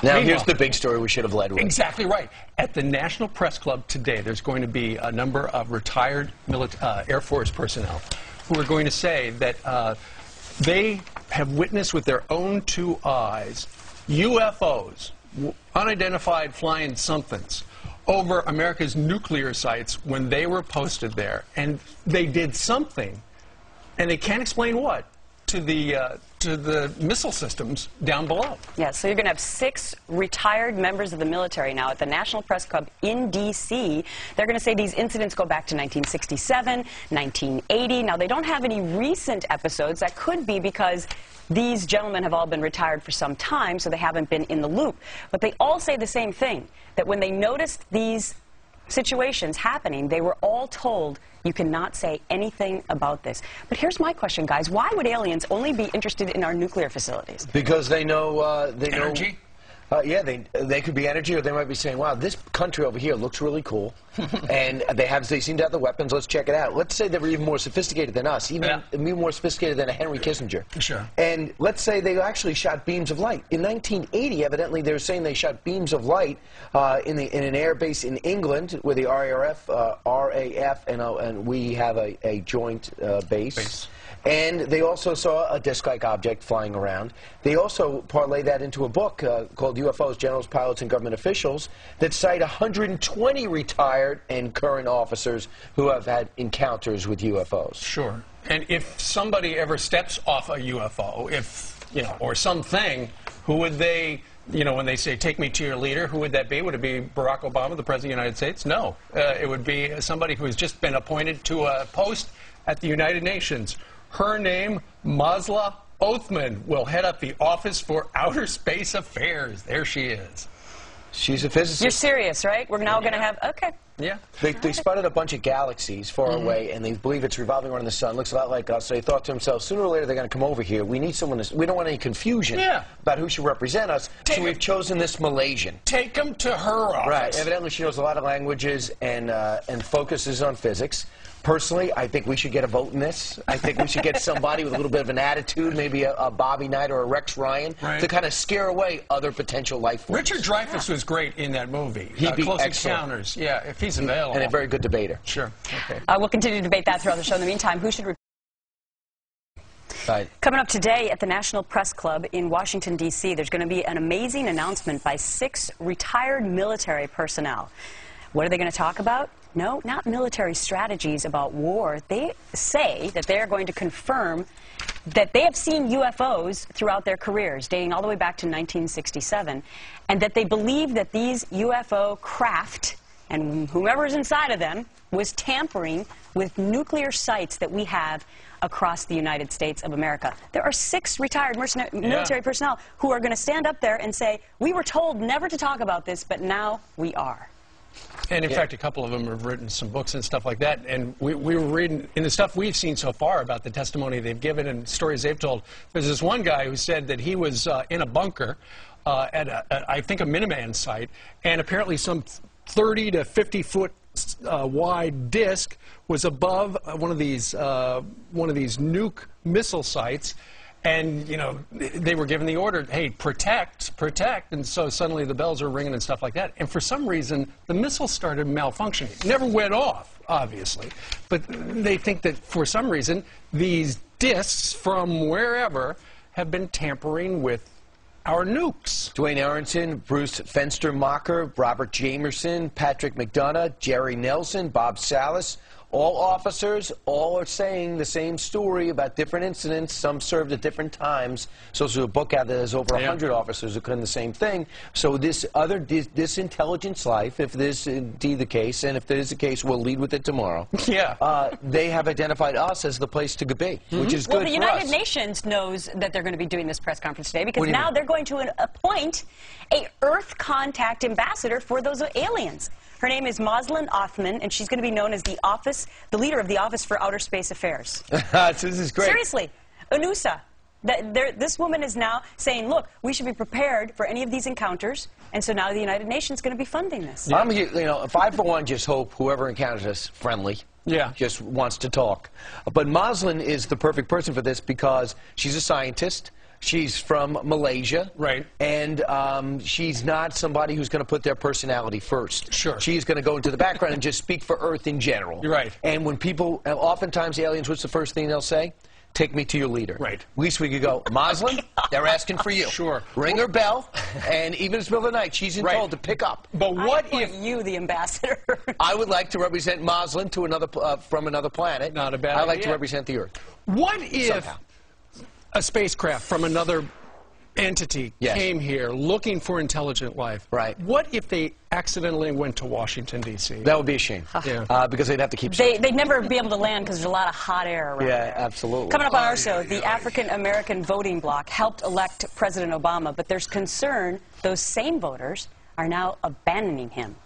Now, here's the big story we should have led with. Exactly right. At the National Press Club today, there's going to be a number of retired Air Force personnel who are going to say that they have witnessed with their own two eyes UFOs, unidentified flying somethings, over America's nuclear sites when they were posted there. And they did something, and they can't explain what, to the missile systems down below. Yeah, so you're going to have 6 retired members of the military now at the National Press Club in D.C. They're going to say these incidents go back to 1967, 1980. Now, they don't have any recent episodes. That could be because these gentlemen have all been retired for some time, so they haven't been in the loop. But they all say the same thing, that when they noticed these situations happening, they were all told, you cannot say anything about this. But here's my question, guys. Why would aliens only be interested in our nuclear facilities? Because they know... Energy? Yeah, they could be energy, or they might be saying, wow, this country over here looks really cool, and they seem to have the weapons, let's check it out. Let's say they were even more sophisticated than us, even more sophisticated than a Henry Kissinger. Sure. And let's say they actually shot beams of light. In 1980, evidently, they were saying they shot beams of light in an air base in England, where the RAF and we have a joint base. And they also saw a disc-like object flying around. They also parlay that into a book called UFOs, Generals, Pilots, and Government Officials that cite 120 retired and current officers who have had encounters with UFOs. Sure. And if somebody ever steps off a UFO, or something, who would they... when they say, take me to your leader, who would that be? Would it be Barack Obama, the President of the United States? No. It would be somebody who has just been appointed to a post at the United Nations. Her name, Masla Othman, will head up the Office for Outer Space Affairs. There she is. She's a physicist. You're serious, right? We're now going to have... Okay. Yeah. They spotted a bunch of galaxies far away, and they believe it's revolving around the sun. Looks a lot like us. So they thought to themselves, sooner or later they're going to come over here. We need someone to... We don't want any confusion about who should represent us, so we've chosen this Malaysian. Take them to her office. Right. Evidently, she knows a lot of languages and focuses on physics. Personally, I think we should get a vote in this. I think we should get somebody with a little bit of an attitude, maybe a Bobby Knight or a Rex Ryan, to kind of scare away other potential life forms. Richard Dreyfuss was great in that movie. He'd be Close excellent. Encounters. Yeah, if he's available. And a very good debater. Sure. Okay. We'll continue to debate that throughout the show. In the meantime, who should... Right. Coming up today at the National Press Club in Washington, D.C., there's going to be an amazing announcement by 6 retired military personnel. What are they going to talk about? No, not military strategies about war. They say that they are going to confirm that they have seen UFOs throughout their careers, dating all the way back to 1967, and that they believe that these UFO craft, and whomever's inside of them, was tampering with nuclear sites that we have across the United States of America. There are 6 retired military personnel who are going to stand up there and say, we were told never to talk about this, but now we are. And in fact, a couple of them have written some books and stuff like that. And we were reading, in the stuff we've seen so far about the testimony they've given and stories they've told, there's this one guy who said that he was in a bunker at, I think, a Minuteman site, and apparently some 30 to 50 foot wide disc was above one of these nuke missile sites. And, they were given the order, hey, protect, protect. And so suddenly the bells are ringing and stuff like that. And for some reason, the missile started malfunctioning. It never went off, obviously. But they think that for some reason, these discs from wherever have been tampering with our nukes. Dwayne Aronson, Bruce Fenstermacher, Robert Jamerson, Patrick McDonough, Jerry Nelson, Bob Salas. All officers, all are saying the same story about different incidents. Some served at different times. So there's a book out there. There's over 100 officers who claim the same thing. So this intelligence life, if this is indeed the case, and if it is the case, we'll lead with it tomorrow. They have identified us as the place to be, which is good for us. Well, the United Nations knows that they're going to be doing this press conference today because now they're going to appoint a Earth contact ambassador for those aliens. Her name is Masla Othman, and she's going to be known as the leader of the Office for Outer Space Affairs. This is great. Seriously, UNUSA. This woman is now saying, look, we should be prepared for any of these encounters, and so now the United Nations is going to be funding this. I'm, if I, for one, just hope whoever encounters us, friendly, just wants to talk. But Masla is the perfect person for this because she's a scientist. She's from Malaysia. Right. And she's not somebody who's going to put their personality first. Sure. She's going to go into the background and just speak for Earth in general. You're right. And when people, oftentimes aliens, what's the first thing they'll say? Take me to your leader. Right. At least we could go, Moslem, they're asking for you. Sure. Ring her bell, and even in the middle of the night, she's told to pick up. But what if you, the ambassador? I would like to represent Moslem to another from another planet. Not a bad I like idea. to represent the Earth. What if Somehow. a spacecraft from another entity Yes. came here looking for intelligent life? Right. What if they accidentally went to Washington, D.C.? That would be a shame. Yeah. Because they'd have to keep... They'd never be able to land because there's a lot of hot air around Yeah, there. absolutely. Coming up on our show, the African-American voting bloc helped elect President Obama, but there's concern those same voters are now abandoning him.